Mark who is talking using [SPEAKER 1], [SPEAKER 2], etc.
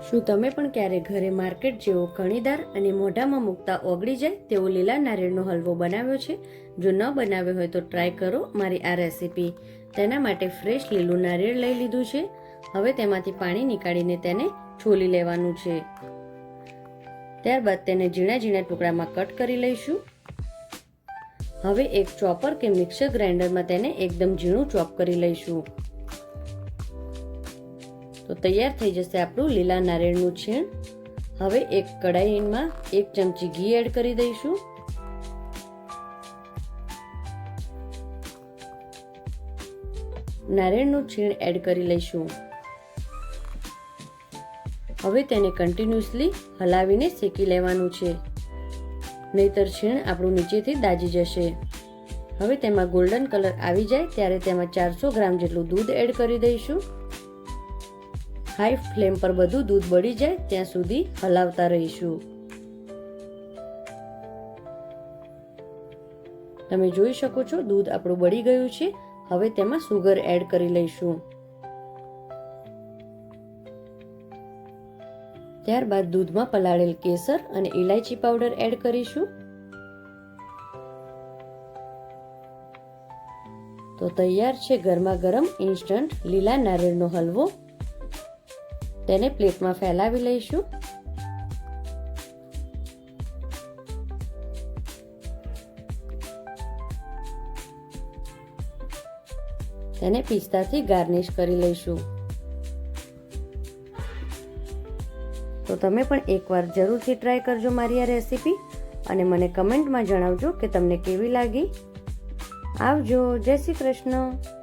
[SPEAKER 1] શું તમે પણ ક્યારે ઘરે માર્કેટ જેવો કણીદાર અને મોઢામાં મૂકતા ઓગળી જાય તેવો લીલા નારિયેળનો હલવો બનાવ્યો છે? જો ન બનાવ્યો હોય તો ટ્રાય કરો મારી આ રેસીપી. તેના માટે ફ્રેશ લીલું નારિયેળ લઈ લીધું છે. હવે તેમાંથી પાણી નીકાળીને તેને છોલી લેવાનું છે. ત્યારબાદ તેને ઝીણા ઝીણા ટુકડામાં કટ કરી લઈશું. હવે એક ચોપર કે મિક્સર ગ્રાઇન્ડરમાં તેને એકદમ ઝીણું ચોપ કરી લઈશું. તો તૈયાર થઈ જશે આપણું લીલા નારિયેળનું છીણ. હવે એક કડાઈમાં 1 ચમચી ઘી એડ કરી દઈશું. નારિયેળનું છીણ એડ કરી લઈશું. હવે તેને કન્ટિન્યુઅસલી હલાવીને શેકી લેવાનું છે, નહીતર છીણ આપણું નીચેથી દાજી જશે. હવે તેમાં ગોલ્ડન કલર આવી જાય ત્યારે તેમાં 400 ગ્રામ જેટલું દૂધ એડ કરી દઈશું. હાઈ ફ્લેમ પર બધું દૂધ બળી જાય ત્યાં સુધી હલાવતા રહીશું. તમે જોઈ શકો છો દૂધ આપણું બળી ગયું છે. હવે તેમાં સુગર એડ કરી લઈશું. ત્યારબાદ દૂધમાં પલાળેલ કેસર અને ઇલાયચી પાવડર એડ કરીશું. તો તૈયાર છે ગરમા ગરમ ઇન્સ્ટન્ટ લીલા નારિયેળનો હલવો. તેને પ્લેટમાં ફેલાવી લઈશું. તેને પિસ્તાથી ગાર્નિશ કરી લઈશું. તો તમે પણ એકવાર જરૂરથી ટ્રાય કરજો મારી આ રેસીપી અને મને કમેન્ટમાં જણાવજો કે તમને કેવી લાગી. આવજો. જય શ્રી કૃષ્ણ.